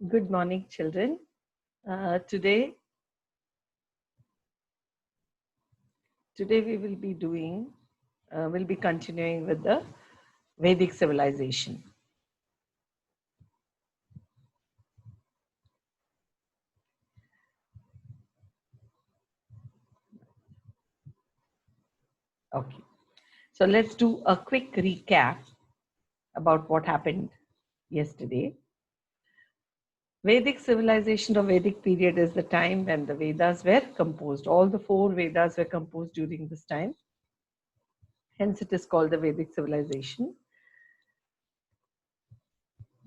Good morning, children. Today we will be we'll be continuing with the Vedic civilization. Okay, so let's do a quick recap about what happened yesterday. Vedic civilization or Vedic period is the time when the Vedas were composed. All the four Vedas were composed during this time. Hence, it is called the Vedic civilization.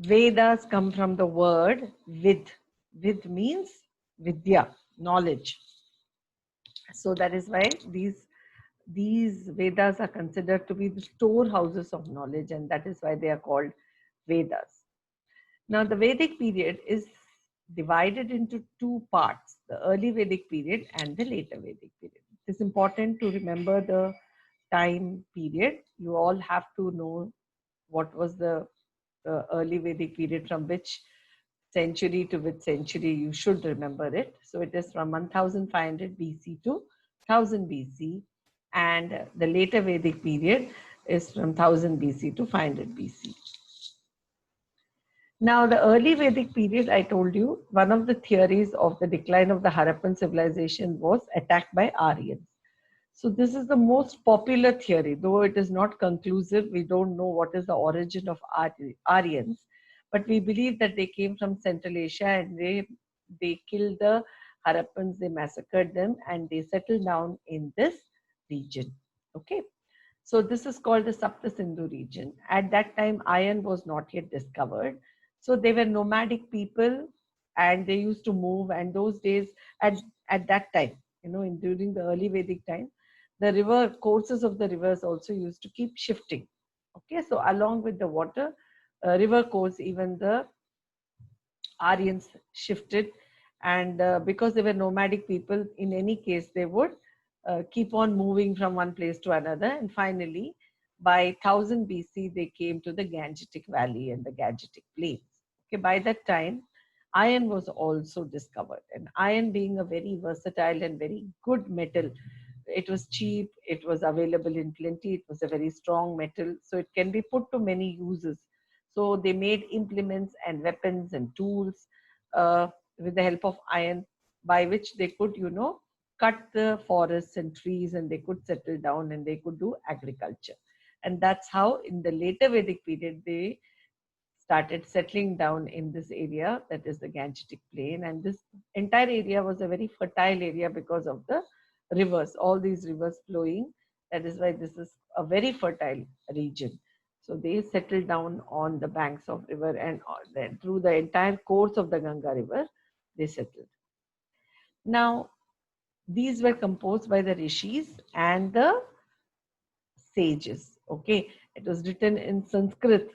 Vedas come from the word Vid. Vid means Vidya, knowledge. So that is why these Vedas are considered to be the storehouses of knowledge, and that is why they are called Vedas. Now, the Vedic period is divided into two parts: the early Vedic period and the later Vedic period. It is important to remember the time period. You all have to know what was the early Vedic period, from which century to which century. You should remember it. So it is from 1500 BC to 1000 BC, and the later Vedic period is from 1000 BC to 500 BC. Now, the early Vedic period, I told you, one of the theories of the decline of the Harappan civilization was attacked by Aryans. So this is the most popular theory, though it is not conclusive. We don't know what is the origin of Aryans, but we believe that they came from Central Asia and they killed the Harappans, they massacred them, and they settled down in this region. Okay, so this is called the Sapta Sindhu region. At that time, iron was not yet discovered, so they were nomadic people, and they used to move. And those days, at that time, during the early Vedic time, the river courses of the rivers also used to keep shifting. Okay, so along with the water, river course, even the Aryans shifted, and because they were nomadic people, in any case, they would keep on moving from one place to another, and finally, by 1000 BC, they came to the Gangetic Valley and the Gangetic Plains. Okay, by that time, iron was also discovered, and iron being a very versatile and very good metal, it was cheap, it was available in plenty, it was a very strong metal, so it can be put to many uses. So they made implements and weapons and tools with the help of iron, by which they could, cut the forests and trees, and they could settle down and they could do agriculture. And that's how, in the later Vedic period, they started settling down in this area, that is the Gangetic Plain. And this entire area was a very fertile area because of the rivers, all these rivers flowing. That is why this is a very fertile region. So they settled down on the banks of river, and then through the entire course of the Ganga river, they settled. Now, these were composed by the rishis and the sages. Okay, it was written in Sanskrit.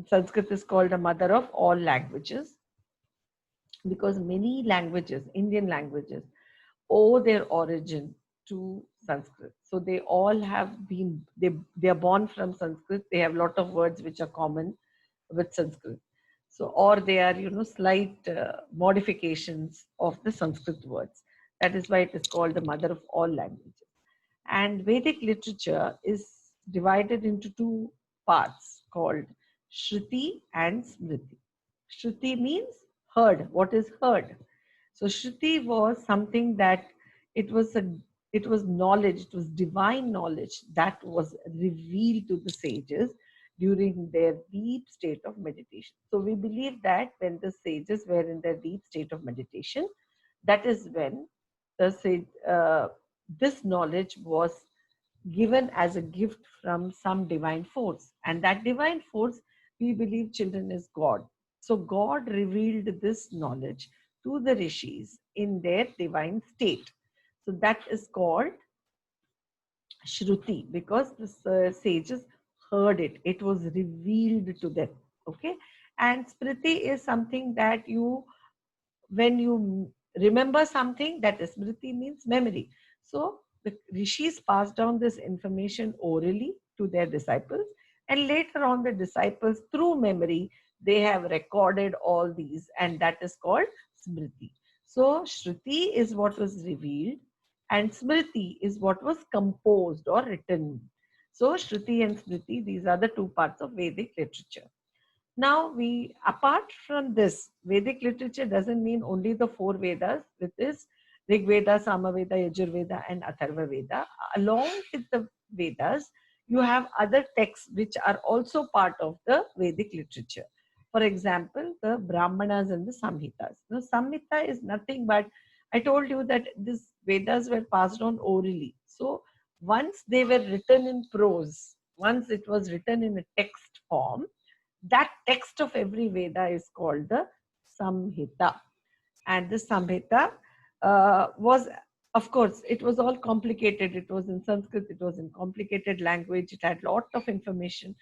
Sanskrit is called the mother of all languages, because many languages, Indian languages, owe their origin to Sanskrit. So they all have been, they are born from Sanskrit. They have a lot of words which are common with Sanskrit. So, or they are, slight modifications of the Sanskrit words. That is why it is called the mother of all languages. And Vedic literature is divided into two parts called Shruti and Smriti. Shruti means heard, what is heard. So Shruti was something that it was a it was knowledge, it was divine knowledge that was revealed to the sages during their deep state of meditation. So we believe that when the sages were in their deep state of meditation, that is when this knowledge was given as a gift from some divine force. And that divine force, we believe, children, is God. So God revealed this knowledge to the rishis in their divine state. So that is called Shruti, because the sages heard it. It was revealed to them. Okay. And Smriti is something that when you remember something, that is Smriti, means memory. So the rishis passed down this information orally to their disciples, and later on the disciples, through memory, they have recorded all these, and that is called Smriti. So Shruti is what was revealed, and Smriti is what was composed or written. So Shruti and Smriti, these are the two parts of Vedic literature. Now, apart from this, Vedic literature doesn't mean only the four Vedas, which is Rig Veda, Samaveda, Yajurveda, and Atharva Veda. Along with the Vedas, you have other texts which are also part of the Vedic literature. For example, the Brahmanas and the Samhitas. Now, Samhita is nothing but, I told you that these Vedas were passed on orally. So, once they were written in prose, once it was written in a text form, that text of every Veda is called the Samhita. And the Samhita was, of course, it was all complicated. It was in Sanskrit, it was in complicated language, it had lot of information.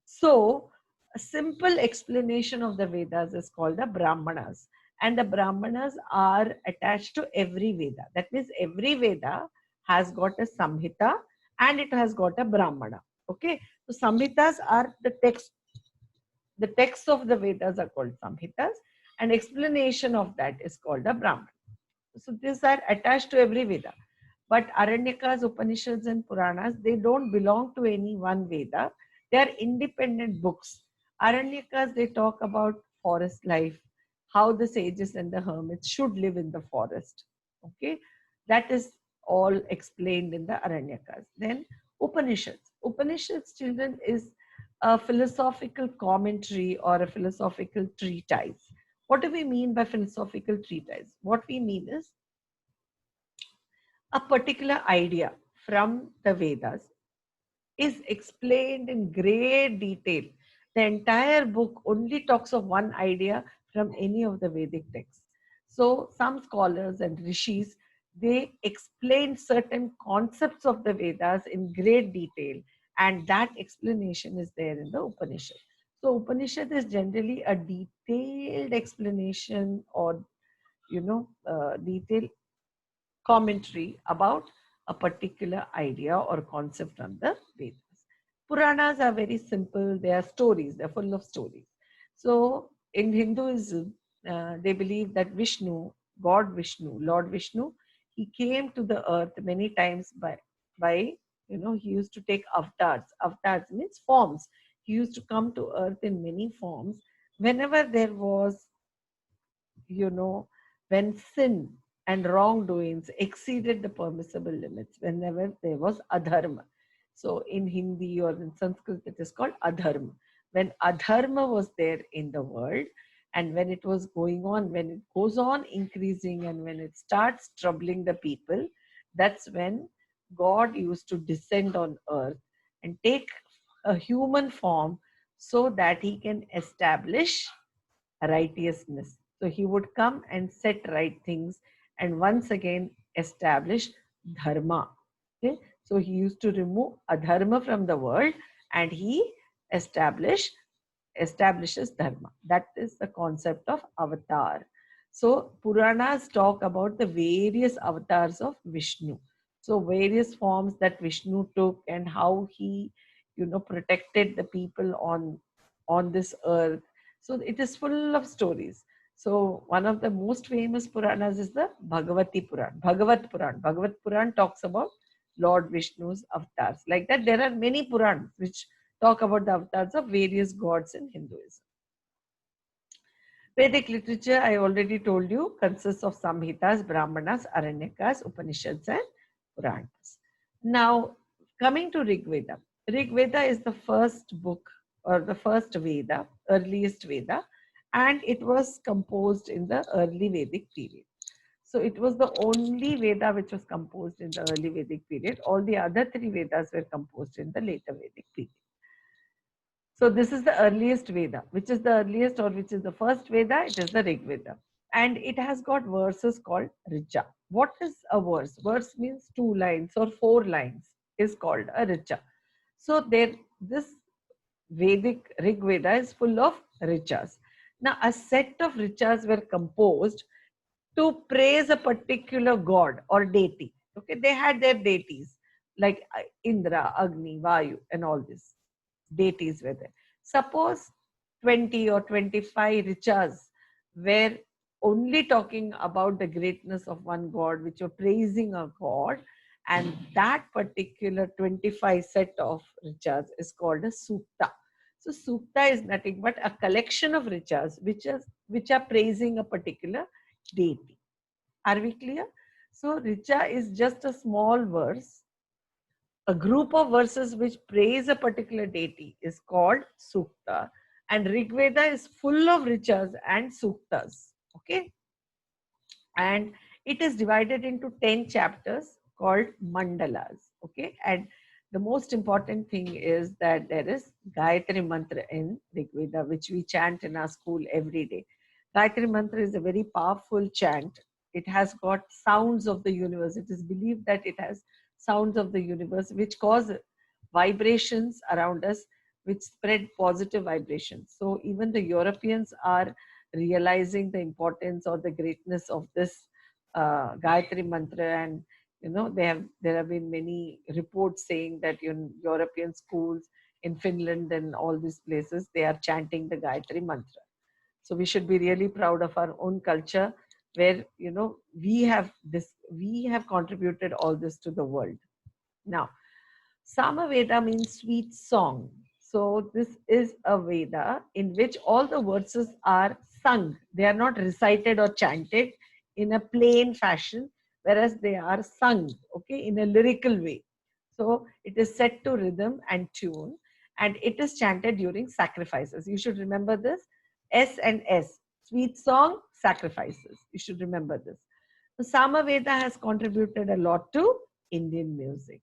So, a simple explanation of the Vedas is called the Brahmanas. And the Brahmanas are attached to every Veda. That means every Veda has got a Samhita and it has got a Brahmana. Okay, so Samhitas are the texts of the Vedas are called Samhitas, and explanation of that is called a Brahman. So these are attached to every Veda. But Aranyakas, Upanishads, and Puranas, they don't belong to any one Veda. They are independent books. Aranyakas, they talk about forest life, how the sages and the hermits should live in the forest. Okay, that is all explained in the Aranyakas. Then Upanishads. Upanishads, children, is a philosophical commentary or a philosophical treatise. What do we mean by philosophical treatise? What we mean is a particular idea from the Vedas is explained in great detail. The entire book only talks of one idea from any of the Vedic texts. So some scholars and rishis, they explain certain concepts of the Vedas in great detail, and that explanation is there in the Upanishad. So Upanishad is generally a detailed explanation or detailed commentary about a particular idea or concept from the Vedas. Puranas are very simple, they are stories, they're full of stories. So in Hinduism, they believe that Vishnu, God Vishnu, Lord Vishnu, he came to the earth many times by he used to take avatars. Avatars means forms. He used to come to earth in many forms. Whenever there was, when sin and wrongdoings exceeded the permissible limits, whenever there was adharma. So in Hindi or in Sanskrit, it is called adharma. When adharma was there in the world, and when it was going on, when it goes on increasing, and when it starts troubling the people, that's when God used to descend on earth and take a human form so that he can establish righteousness. So he would come and set right things and once again establish dharma. Okay? So he used to remove adharma from the world and he establishes dharma. That is the concept of avatar. So Puranas talk about the various avatars of Vishnu. So various forms that Vishnu took and how he, protected the people on this earth. So it is full of stories. So one of the most famous Puranas is the Bhagavati Puran. Bhagavat Puran. Bhagavat Puran talks about Lord Vishnu's avatars. Like that, there are many Purans which talk about the avatars of various gods in Hinduism. Vedic literature, I already told you, consists of Samhitas, Brahmanas, Aranyakas, Upanishads, and Puranas. Now, coming to Rig Veda. Rig Veda is the first book or the first Veda, earliest Veda, and it was composed in the early Vedic period. So it was the only Veda which was composed in the early Vedic period. All the other three Vedas were composed in the later Vedic period. So this is the earliest Veda. Which is the earliest or which is the first Veda? It is the Rig Veda. And it has got verses called Richa. What is a verse? Verse means 2 lines or 4 lines is called a Richa. So this Vedic Rig Veda is full of Richas. Now a set of Richas were composed to praise a particular god or deity. Okay, they had their deities like Indra, Agni, Vayu, and all these deities were there. Suppose 20 or 25 riches were only talking about the greatness of one God, which were praising a God. And that particular 25 set of riches is called a sukta. So sukta is nothing but a collection of riches which are praising a particular deity. Are we clear? So richa is just a small verse. A group of verses which praise a particular deity is called sukta, and Rig Veda is full of riches and suktas. Okay, and it is divided into 10 chapters called mandalas. Okay, and the most important thing is that there is Gayatri Mantra in Rig Veda, which we chant in our school every day. Gayatri Mantra is a very powerful chant. It has got sounds of the universe. It is believed that it has sounds of the universe which cause vibrations around us, which spread positive vibrations. So even the Europeans are realizing the importance or the greatness of this Gayatri Mantra, and there have been many reports saying that European schools in Finland and all these places, they are chanting the Gayatri Mantra. So we should be really proud of our own culture, where we have contributed all this to the world. Now, Samaveda means sweet song. So this is a Veda in which all the verses are sung. They are not recited or chanted in a plain fashion, whereas they are sung, okay, in a lyrical way. So it is set to rhythm and tune, and it is chanted during sacrifices. You should remember this. S and S, sweet song, sacrifices. You should remember this. The Samaveda has contributed a lot to Indian music.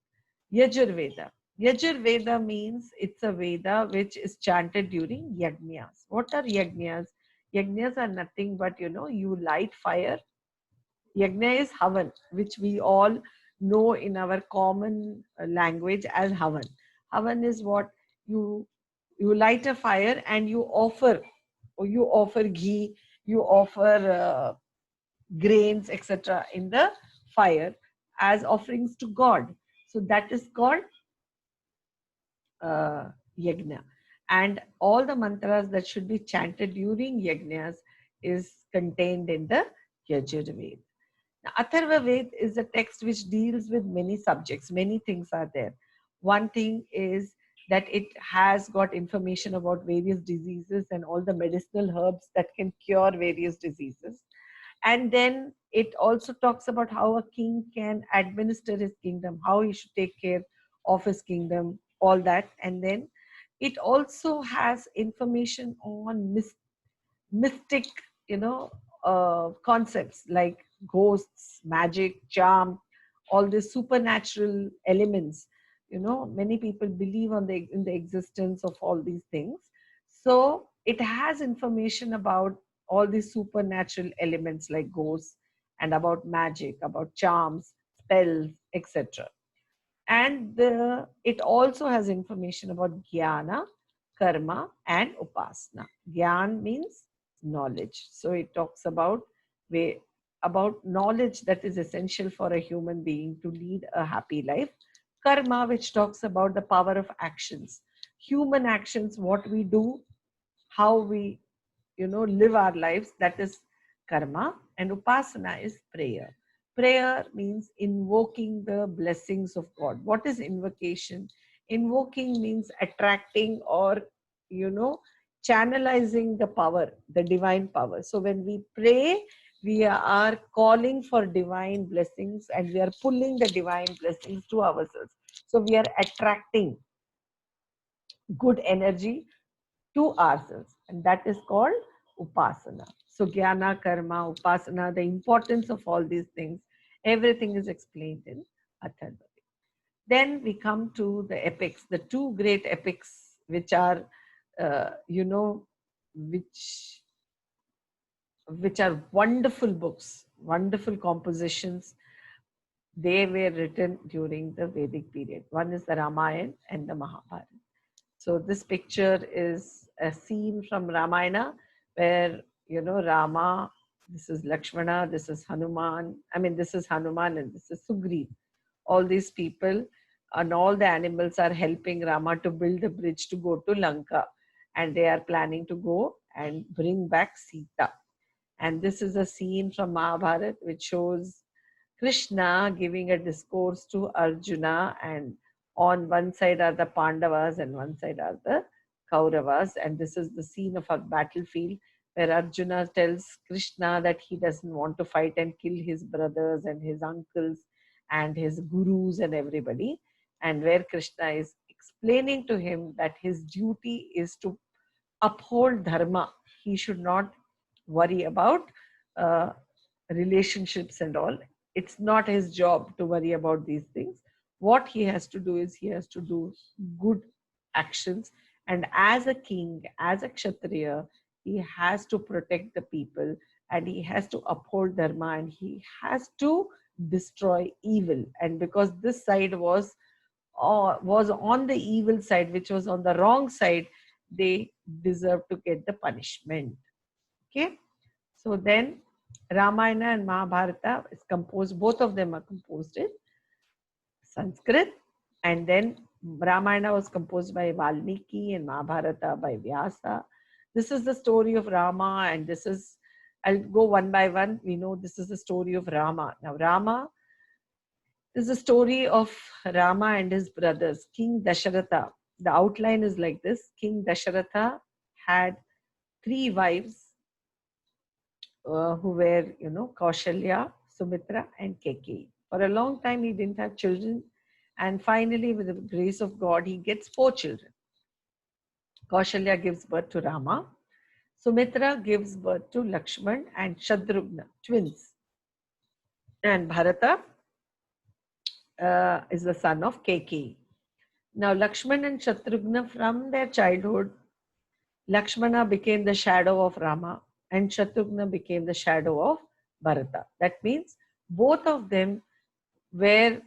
Yajurveda. Yajurveda means it's a Veda which is chanted during yajnas. What are yajnas? Yajnas are nothing but, you light fire. Yajna is Havan, which we all know in our common language as Havan. Havan is what you light a fire and you offer ghee, you offer grains, etc. in the fire as offerings to God. So that is called yajna. And all the mantras that should be chanted during yajnas is contained in the Yajurveda. Now, Atharva Ved is a text which deals with many subjects. Many things are there. One thing is that it has got information about various diseases and all the medicinal herbs that can cure various diseases. And then it also talks about how a king can administer his kingdom, how he should take care of his kingdom, all that. And then it also has information on mystic, concepts like ghosts, magic, charm, all these supernatural elements. Many people believe in the existence of all these things. So it has information about all these supernatural elements like ghosts, and about magic, about charms, spells, etc. And it also has information about jnana, karma, and upasana. Gyan means knowledge. So it talks about knowledge that is essential for a human being to lead a happy life. Karma, which talks about the power of actions, human actions, what we do, how we live our lives, that is karma. And upasana is prayer. Prayer means invoking the blessings of God. What is invocation? Invoking means attracting or channelizing the power, the divine power. So when we pray, we are calling for divine blessings and we are pulling the divine blessings to ourselves. So we are attracting good energy to ourselves, and that is called upasana. So jnana, karma, upasana, the importance of all these things, everything is explained in Atharva. Then we come to the epics, the two great epics, which are which are wonderful books, wonderful compositions. They were written during the Vedic period. One is the Ramayana and the Mahabharata. So this picture is a scene from Ramayana where, Rama, this is Lakshmana, this is Hanuman. This is Hanuman and this is Sugriv. All these people and all the animals are helping Rama to build a bridge to go to Lanka. and they are planning to go and bring back Sita. And this is a scene from Mahabharata which shows Krishna giving a discourse to Arjuna, and on one side are the Pandavas and one side are the Kauravas. And this is the scene of a battlefield where Arjuna tells Krishna that he doesn't want to fight and kill his brothers and his uncles and his gurus and everybody. And where Krishna is explaining to him that his duty is to uphold dharma. He should not worry about uh, relationships and all. It's not his job to worry about these things. What he has to do is he has to do good actions. And as a king, as a kshatriya, he has to protect the people, and he has to uphold dharma, and he has to destroy evil. And because this side was on the evil side, which was on the wrong side, they deserve to get the punishment. Okay, so then Ramayana and Mahabharata is composed, both of them are composed in Sanskrit, and then Ramayana was composed by Valmiki and Mahabharata by Vyasa. This is the story of Rama, and this is, I'll go one by one. We know this is the story of Rama. Now, Rama, this is the story of Rama and his brothers, King Dasharatha. The outline is like this. King Dasharatha had 3 wives who were, Kaushalya, Sumitra, and Kekeyi. For a long time, he didn't have children. And finally, with the grace of God, he gets 4 children. Kaushalya gives birth to Rama. Sumitra gives birth to Lakshman and Shatrugna, twins. And Bharata is the son of Kekeyi. Now, Lakshman and Shatrugna, from their childhood, Lakshmana became the shadow of Rama, and Shatrugna became the shadow of Bharata. That means both of them were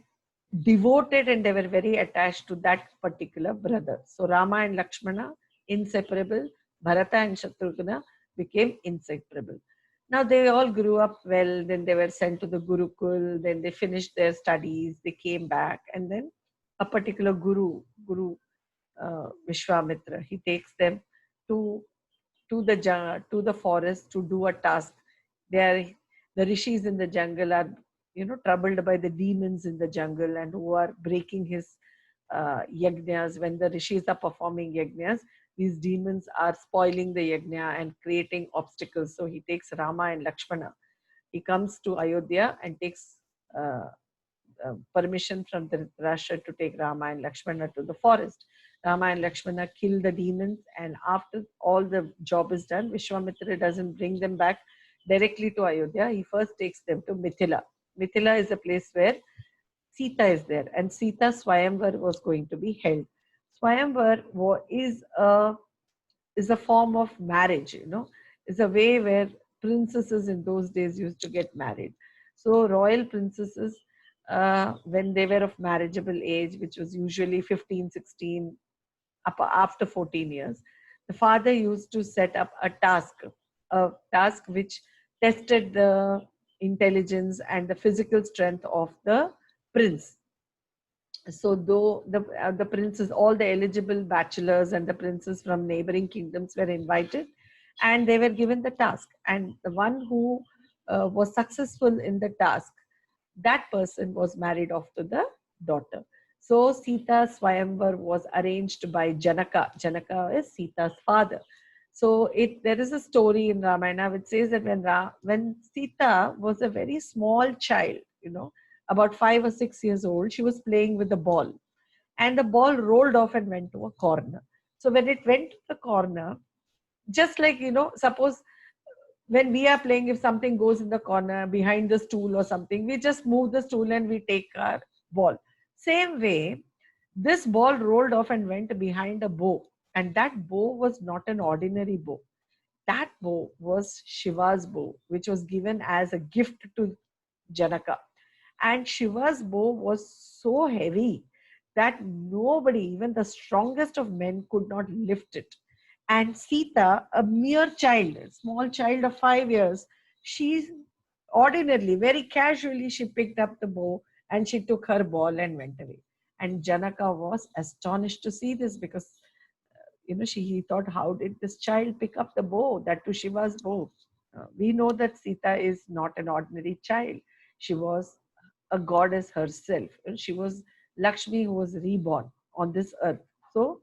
devoted and they were very attached to that particular brother. So Rama and Lakshmana, inseparable. Bharata and Shatrugna became inseparable. Now they all grew up well, then they were sent to the Gurukul, then they finished their studies, they came back, and then a particular Guru Vishwamitra, he takes them to the forest to do a task. The rishis in the jungle are troubled by the demons in the jungle, and who are breaking his yajnas. When the rishis are performing yajnas, these demons are spoiling the yajna and creating obstacles. So he takes Rama and Lakshmana. He comes to Ayodhya and takes permission from Dhritarashtra to take Rama and Lakshmana to the forest. Rama and Lakshmana kill the demons, and after all the job is done, Vishwamitra doesn't bring them back directly to Ayodhya. He first takes them to Mithila. Mithila is a place where Sita is there, and Sita Swayamvar was going to be held. Swayamvar is a form of marriage, is a way where princesses in those days used to get married. So royal princesses, when they were of marriageable age, which was usually 15, 16, up after 14 years, the father used to set up a task which tested the intelligence and the physical strength of the prince. So though the princes, all the eligible bachelors and the princes from neighboring kingdoms were invited, and they were given the task. And the one who was successful in the task, that person was married off to the daughter. So Sita Swayamvar was arranged by Janaka. Janaka is Sita's father. So there is a story in Ramayana which says that when Sita was a very small child, about 5 or 6 years old, she was playing with the ball, and the ball rolled off and went to a corner. So when it went to the corner, just like, suppose when we are playing, if something goes in the corner behind the stool or something, we just move the stool and we take our ball. Same way, this ball rolled off and went behind a bow, and that bow was not an ordinary bow. That bow was Shiva's bow, which was given as a gift to Janaka. And Shiva's bow was so heavy that nobody, even the strongest of men, could not lift it. And Sita, a mere child, a small child of 5 years, she ordinarily, very casually, she picked up the bow and she took her ball and went away. And Janaka was astonished to see this, because he thought, how did this child pick up the bow, that to Shiva's bow? We know that Sita is not an ordinary child. She was a goddess herself. And she was Lakshmi, who was reborn on this earth. So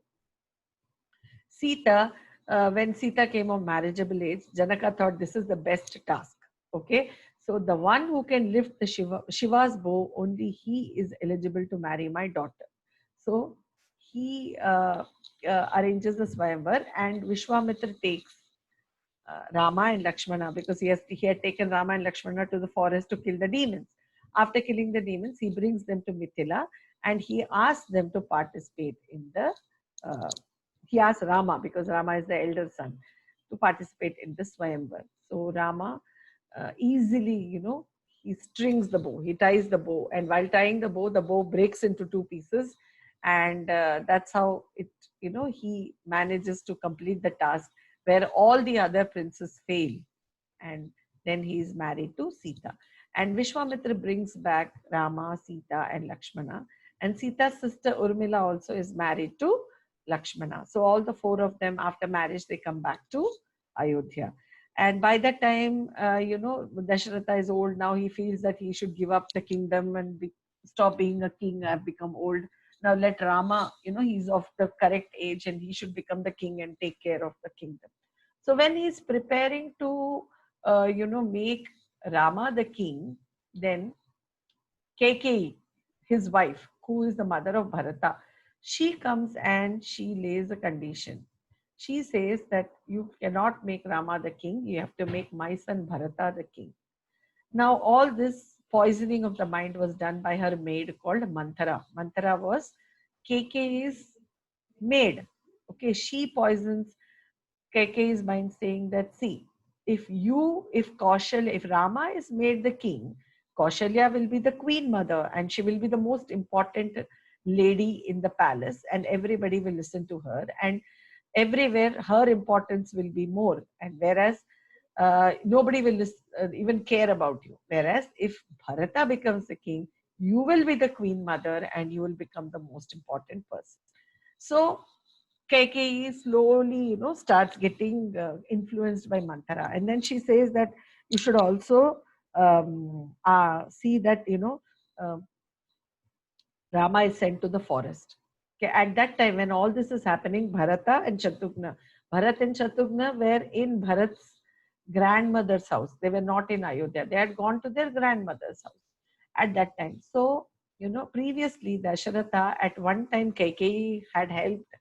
Sita, when Sita came of marriageable age, Janaka thought this is the best task. Okay, so the one who can lift the Shiva's bow, only he is eligible to marry my daughter. So he arranges the Swayamvar, and Vishwamitra takes Rama and Lakshmana, because he had taken Rama and Lakshmana to the forest to kill the demons. After killing the demons, he brings them to Mithila, and he asks them to participate in the. He asks Rama, because Rama is the elder son, to participate in the Swayamvar. So Rama easily, he strings the bow, he ties the bow, and while tying the bow breaks into two pieces, and that's how it, he manages to complete the task where all the other princes fail, and then he is married to Sita. And Vishwamitra brings back Rama, Sita, and Lakshmana. And Sita's sister Urmila also is married to Lakshmana. So all the four of them, after marriage, they come back to Ayodhya. And by that time, Dasharatha is old now. He feels that he should give up the kingdom and stop being a king. I've become old. Now let Rama, he's of the correct age and he should become the king and take care of the kingdom. So when he's preparing to, make Rama the king, then Kekeyi, his wife, who is the mother of Bharata, she comes and she lays a condition. She says that you cannot make Rama the king, you have to make my son Bharata the king. Now, all this poisoning of the mind was done by her maid called Manthara. Manthara was Kekeyi's maid. Okay, she poisons Kekeyi's mind, saying that, see, if Kaushalya, if Rama is made the king, Kaushalya will be the queen mother and she will be the most important lady in the palace and everybody will listen to her, and everywhere her importance will be more, and whereas nobody will even care about you. Whereas if Bharata becomes the king, you will be the queen mother and you will become the most important person. So Kekeyi slowly, starts getting influenced by Manthara. And then she says that you should also see that, uh, Rama is sent to the forest. Okay, at that time, when all this is happening, Bharata and Shatrughna, Bharat and Shatrughna were in Bharat's grandmother's house. They were not in Ayodhya. They had gone to their grandmother's house at that time. So, previously, Dasharatha, at one time, Kekeyi had helped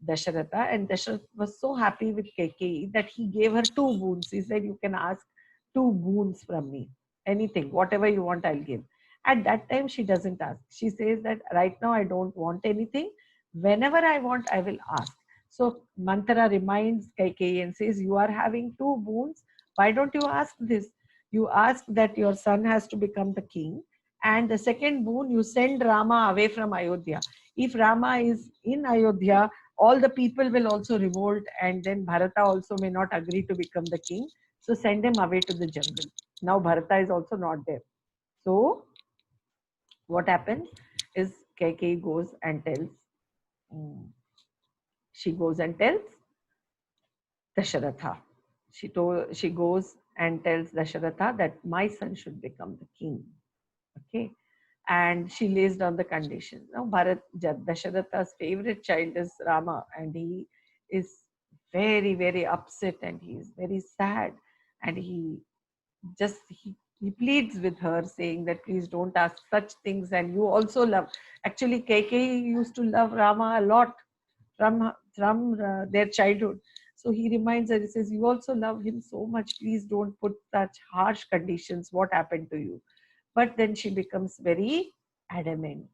Dasharatha, and Dasharatha was so happy with Kekeyi that he gave her two boons. He said, you can ask two boons from me. Anything, whatever you want, I'll give. At that time, she doesn't ask. She says that right now I don't want anything. Whenever I want, I will ask. So Manthara reminds Kekeyi and says, you are having two boons. Why don't you ask this? You ask that your son has to become the king. And the second boon, you send Rama away from Ayodhya. If Rama is in Ayodhya, all the people will also revolt, and then Bharata also may not agree to become the king. So send him away to the jungle. Now Bharata is also not there. So what happens is Kekeyi goes and tells, um, she goes and tells Dasharatha. She goes and tells Dasharatha that my son should become the king. Okay. And she lays down the conditions. Now, Dasharatha's favorite child is Rama, and he is very, very upset and he is very sad. And he pleads with her, saying that please don't ask such things. And you also love. Actually, Kekeyi used to love Rama a lot from their childhood. So he reminds her, he says, you also love him so much. Please don't put such harsh conditions. What happened to you? But then she becomes very adamant,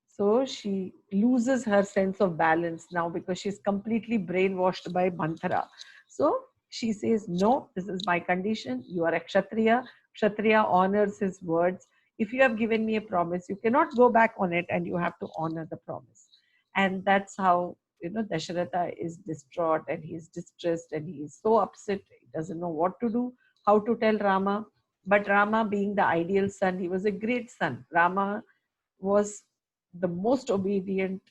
so she loses her sense of balance now because she's completely brainwashed by Manthara. So she says, no, this is my condition. You are a Kshatriya. Kshatriya honors his words. If you have given me a promise, you cannot go back on it, and you have to honor the promise. And that's how, Dasharatha is distraught and he is distressed and he is so upset. He doesn't know what to do, how to tell Rama. But Rama, being the ideal son, he was a great son. Rama was the most obedient,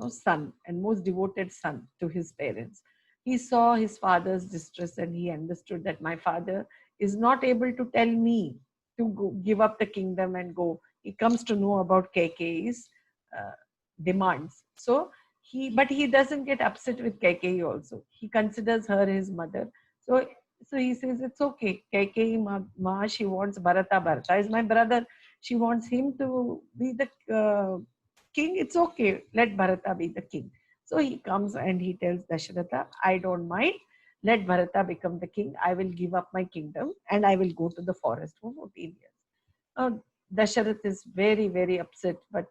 son and most devoted son to his parents. He saw his father's distress and he understood that my father is not able to tell me to give up the kingdom and go. He comes to know about Kaikeyi's uh, demands. So but he doesn't get upset with Kaikeyi also. He considers her his mother. So he says it's okay. Kaikeyi ma, she wants Bharata. Bharata is my brother. She wants him to be the king. It's okay. Let Bharata be the king. So he comes and he tells Dasharatha, I don't mind. Let Bharata become the king. I will give up my kingdom and I will go to the forest for 14 years. Dasharath is very, very upset, but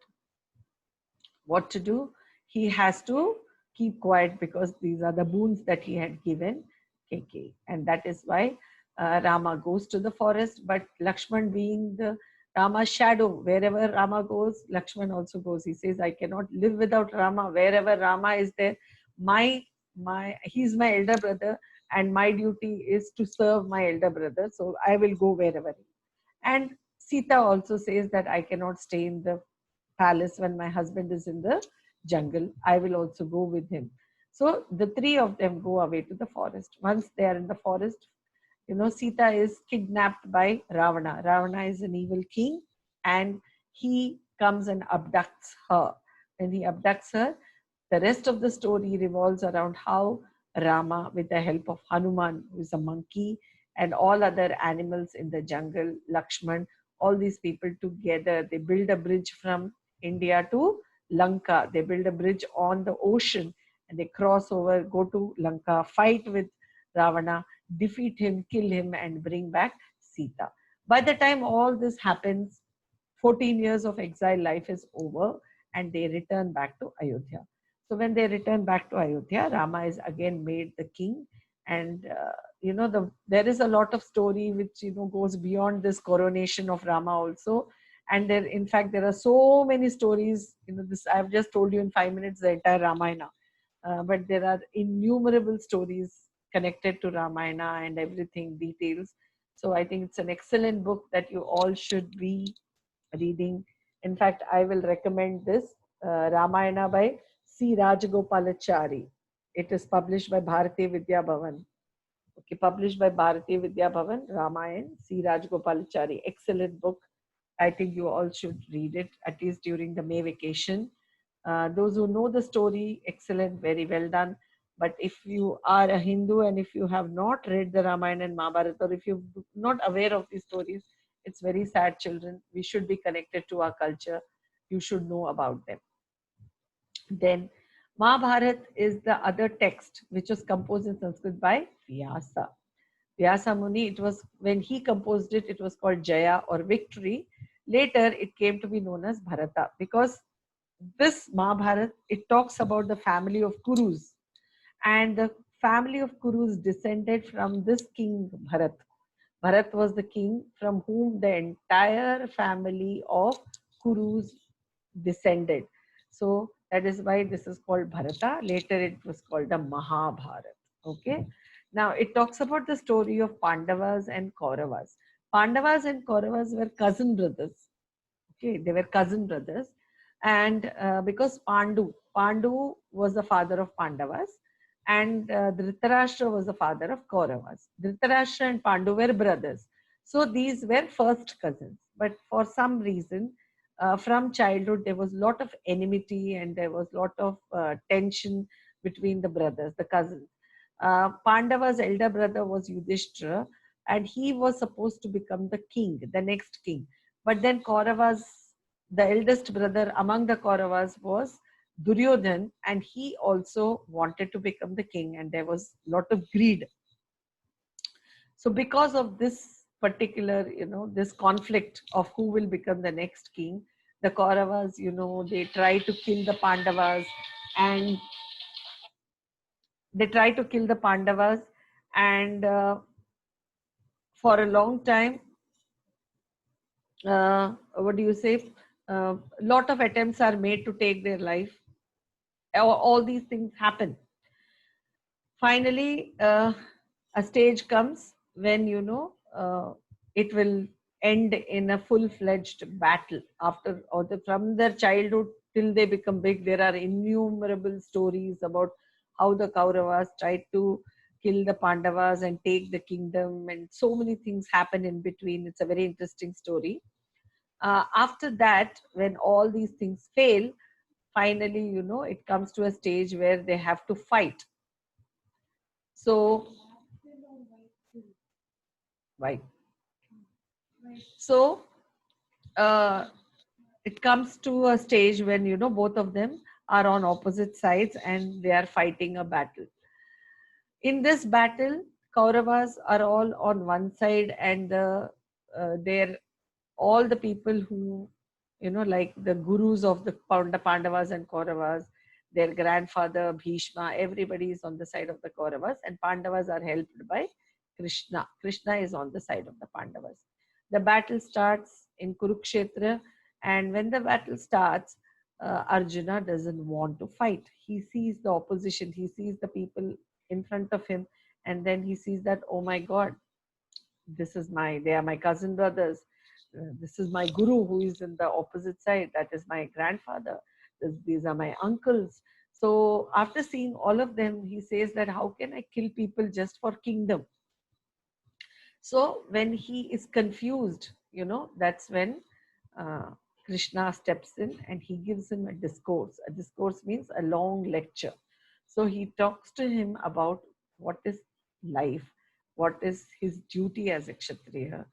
what to do? He has to keep quiet because these are the boons that he had given Kaikeyi. And that is why Rama goes to the forest, but Lakshman being the Rama's shadow, wherever Rama goes, Lakshman also goes. He says, I cannot live without Rama. Wherever Rama is there, he's my elder brother, and my duty is to serve my elder brother. So I will go wherever. And Sita also says that I cannot stay in the palace when my husband is in the jungle. I will also go with him. So the three of them go away to the forest. Once they are in the forest, Sita is kidnapped by Ravana. Ravana is an evil king and he comes and abducts her. When he abducts her, the rest of the story revolves around how Rama, with the help of Hanuman, who is a monkey, and all other animals in the jungle, Lakshman, all these people together, they build a bridge from India to Lanka. They build a bridge on the ocean and they cross over, go to Lanka, fight with Ravana, defeat him, kill him, and bring back Sita. By the time all this happens, 14 years of exile life is over and they return back to Ayodhya. So when they return back to Ayodhya, Rama is again made the king. And there is a lot of story which goes beyond this coronation of Rama also. And there, in fact, there are so many stories. This I've just told you in 5 minutes the entire Ramayana, but there are innumerable stories connected to Ramayana and everything details. So I think it's an excellent book that you all should be reading. In fact, I will recommend this Ramayana by C. Rajagopalachari. It is published by Bharati Vidya Bhavan. Okay, published by Bharati Vidya Bhavan, Ramayana, C. Rajagopalachari. Excellent book. I think you all should read it, at least during the May vacation. Those who know the story, excellent, very well done. But if you are a Hindu and if you have not read the Ramayana and Mahabharata, or if you're not aware of these stories, it's very sad, children. We should be connected to our culture. You should know about them. Then Mahabharata is the other text which was composed in Sanskrit by Vyasa. Vyasa Muni, it was when he composed it, it was called Jaya or victory. Later, it came to be known as Bharata because this Mahabharata, it talks about the family of Kurus. And the family of Kurus descended from this king Bharat. Bharat was the king from whom the entire family of Kurus descended. So that is why this is called Bharata. Later it was called the Mahabharata. Okay. Now it talks about the story of Pandavas and Kauravas. Pandavas and Kauravas were cousin brothers. Okay, they were cousin brothers. And because Pandu was the father of Pandavas, and Dhritarashtra was the father of Kauravas. Dhritarashtra and Pandu were brothers. So these were first cousins. But for some reason, from childhood, there was a lot of enmity and there was a lot of tension between the brothers, the cousins. Pandava's elder brother was Yudhishthira, and he was supposed to become the king, the next king. But then Kauravas, the eldest brother among the Kauravas was Duryodhan, and he also wanted to become the king, and there was a lot of greed. So because of this particular, this conflict of who will become the next king, the Kauravas, they try to kill the Pandavas, and for a long time, what do you say? A lot of attempts are made to take their life. All these things happen. Finally, a stage comes when it will end in a full-fledged battle. From their childhood till they become big. There are innumerable stories about how the Kauravas tried to kill the Pandavas and take the kingdom, and so many things happen in between. It's a very interesting story. After that, when all these things fail, finally, it comes to a stage where they have to fight. So, why? So, uh, it comes to a stage when, both of them are on opposite sides and they are fighting a battle. In this battle, Kauravas are all on one side, and they're all the people who, like the gurus of the Pandavas and Kauravas, their grandfather Bhishma, everybody is on the side of the Kauravas, and Pandavas are helped by Krishna. Krishna is on the side of the Pandavas. The battle starts in Kurukshetra, and when the battle starts, Arjuna doesn't want to fight. He sees the opposition, he sees the people in front of him, and then he sees that, oh my God, they are my cousin brothers. This is my guru who is in the opposite side. That is my grandfather. These are my uncles. So after seeing all of them, he says that how can I kill people just for kingdom? So when he is confused, that's when uh, Krishna steps in and he gives him a discourse. A discourse means a long lecture. So he talks to him about what is life, what is his duty as a Kshatriya,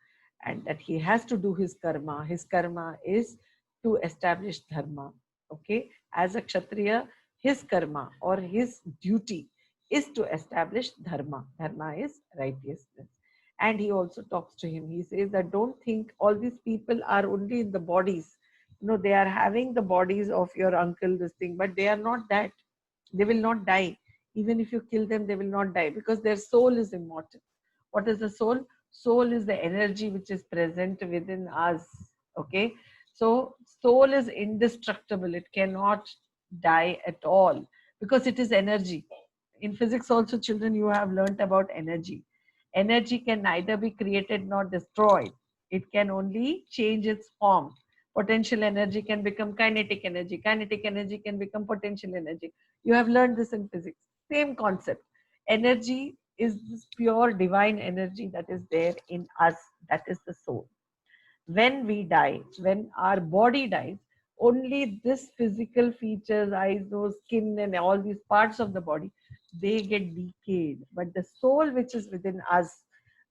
and that he has to do his karma. His karma is to establish dharma. Okay, as a Kshatriya, his karma or his duty is to establish dharma. Dharma is righteousness. And he also talks to him. He says that don't think all these people are only in the bodies. They are having the bodies of your uncle, this thing, but they are not that. They will not die. Even if you kill them, they will not die because their soul is immortal. What is the soul? Soul is the energy which is present within us. Okay. So soul is indestructible. It cannot die at all because it is energy. In physics also, children, you have learnt about energy. Energy can neither be created nor destroyed. It can only change its form. Potential energy can become kinetic energy. Kinetic energy can become potential energy. You have learned this in physics. Same concept. Energy is this pure divine energy that is there in us. That is the soul. When we die, when our body dies, only this physical features, eyes, nose, skin, and all these parts of the body, they get decayed. But the soul which is within us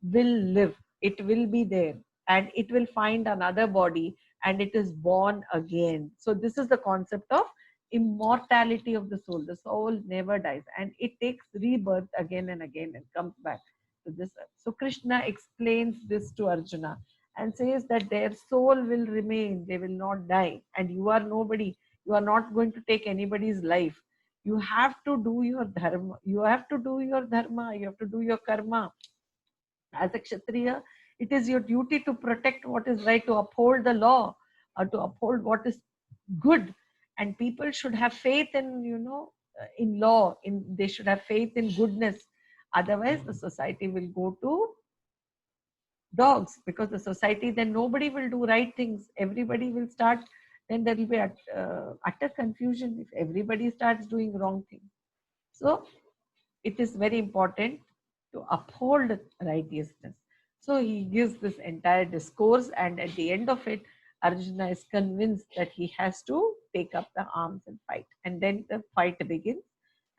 will live. It will be there and it will find another body and it is born again. So this is the concept of immortality of the soul. The soul never dies and it takes rebirth again and again and comes back to this earth. So Krishna explains this to Arjuna and says that their soul will remain, they will not die, and you are nobody. You are not going to take anybody's life. You have to do your dharma. You have to do your dharma. You have to do your karma. As a Kshatriya, it is your duty to protect what is right, to uphold the law, or to uphold what is good. And people should have faith in, in law. They should have faith in goodness. Otherwise, the society will go to dogs because the society, then nobody will do right things. Everybody will start, then there will be utter confusion if everybody starts doing wrong things. So it is very important to uphold righteousness. So he gives this entire discourse, and at the end of it, Arjuna is convinced that he has to take up the arms and fight. And then the fight begins.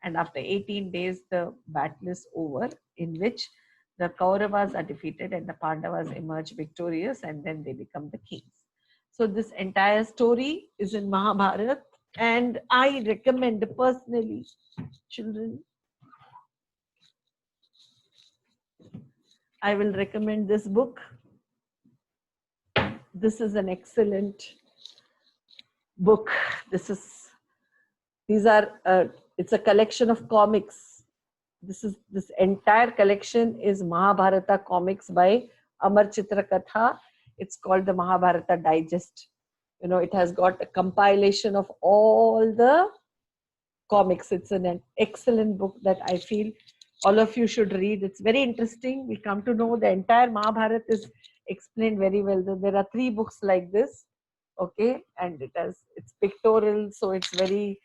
And after 18 days, the battle is over, in which the Kauravas are defeated and the Pandavas emerge victorious, and then they become the kings. So this entire story is in Mahabharata, and I recommend personally, children, I will recommend this book. This is an excellent book. These are, it's a collection of comics. This entire collection is Mahabharata comics by Amar Chitrakatha. It's called the Mahabharata Digest. It has got a compilation of all the comics. It's an excellent book that I feel all of you should read. It's very interesting. We come to know the entire Mahabharata is explained very well. There are 3 books like this. Okay, and it's pictorial, so it's very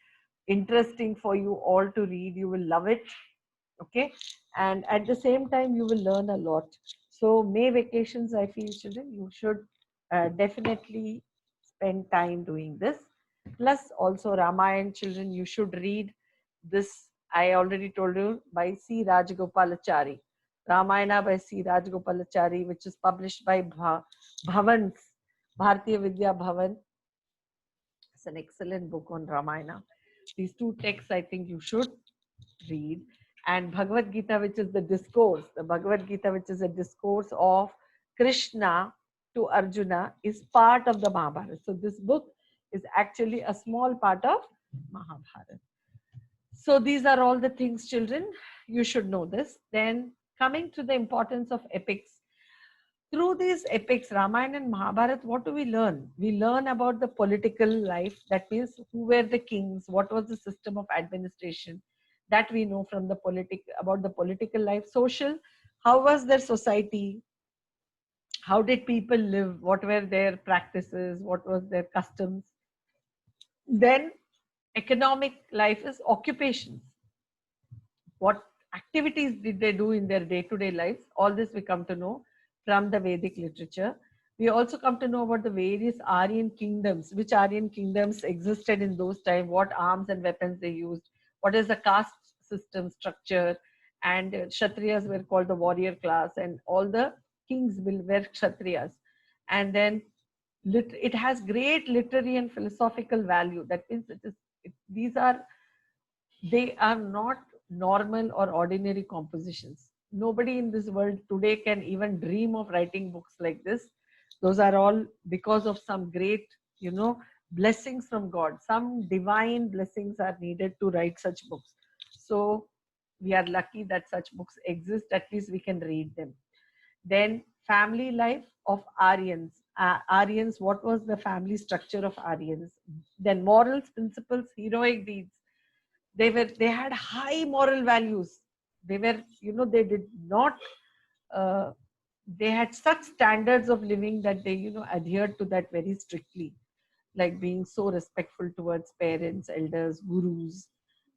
interesting for you all to read. You will love it. Okay, and at the same time you will learn a lot. So May vacations, I feel, children, you should definitely spend time doing this. Plus also Ramayana, children, you should read this. I already told you, by C Rajagopalachari. Ramayana by C Rajagopalachari, which is published by Bhavans, Bharatiya Vidya Bhavan. It's an excellent book on Ramayana. These two texts I think you should read. And Bhagavad Gita, which is the discourse, the Bhagavad Gita, which is a discourse of Krishna to Arjuna, is part of the Mahabharata. So this book is actually a small part of Mahabharata. So these are all the things, children, you should know this. Then coming to the importance of epics. Through these epics, Ramayana and Mahabharata, what do we learn? We learn about the political life. That means who were the kings, what was the system of administration. That we know from the about the political life. Social, how was their society? How did people live? What were their practices? What was their customs? Then economic life is occupations. What activities did they do in their day-to-day lives? All this we come to know from the Vedic literature. We also come to know about the various Aryan kingdoms, which Aryan kingdoms existed in those times, what arms and weapons they used, what is the caste system structure, and Kshatriyas were called the warrior class, and all the kings were Kshatriyas. And then it has great literary and philosophical value. That means they are not normal or ordinary compositions. Nobody in this world today can even dream of writing books like this. Those are all because of some great, blessings from God. Some divine blessings are needed to write such books. So we are lucky that such books exist. At least we can read them. Then family life of Aryans. Aryans, what was the family structure of Aryans? Then morals, principles, heroic deeds. They had high moral values. They were, they did not uh, they had such standards of living that they, adhered to that very strictly, like being so respectful towards parents, elders, gurus,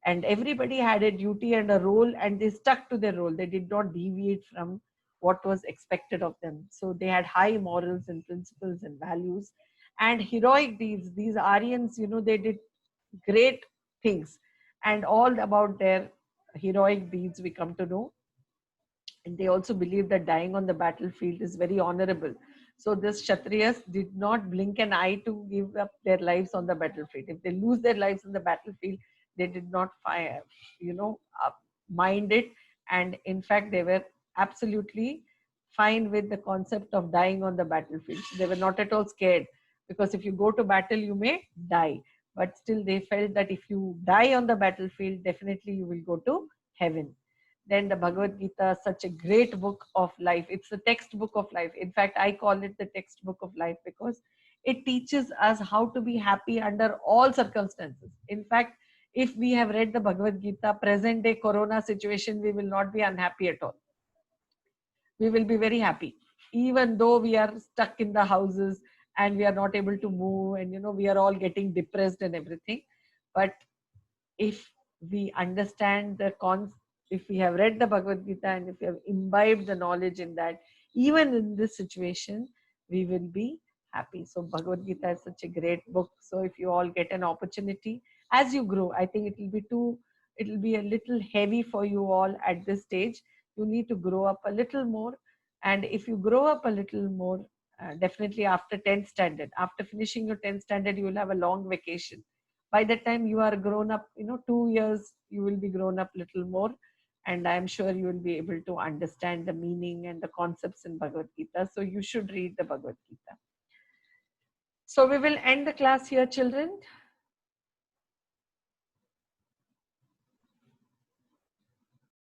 and everybody had a duty and a role, and they stuck to their role. They did not deviate from what was expected of them. So they had high morals and principles and values. And heroic deeds, these Aryans, they did great things. And all about their heroic deeds we come to know. And they also believe that dying on the battlefield is very honorable. So this Kshatriyas did not blink an eye to give up their lives on the battlefield. If they lose their lives on the battlefield, they did not mind it. And in fact, they were absolutely fine with the concept of dying on the battlefield. So they were not at all scared, because if you go to battle, you may die. But still, they felt that if you die on the battlefield, definitely you will go to heaven. Then the Bhagavad Gita, such a great book of life. It's the textbook of life. In fact, I call it the textbook of life because it teaches us how to be happy under all circumstances. In fact, if we have read the Bhagavad Gita, present day Corona situation, we will not be unhappy at all. We will be very happy, even though we are stuck in the houses and we are not able to move, and we are all getting depressed and everything. But if we understand if we have read the Bhagavad Gita and if we have imbibed the knowledge in that, even in this situation, we will be happy. So Bhagavad Gita is such a great book. So if you all get an opportunity as you grow, I think it will be a little heavy for you all at this stage. You need to grow up a little more. And if you grow up a little more, definitely after 10th standard, after finishing your 10th standard, you will have a long vacation. By the time you are grown up, 2 years, you will be grown up little more. And I'm sure you will be able to understand the meaning and the concepts in Bhagavad Gita. So you should read the Bhagavad Gita. So we will end the class here, children.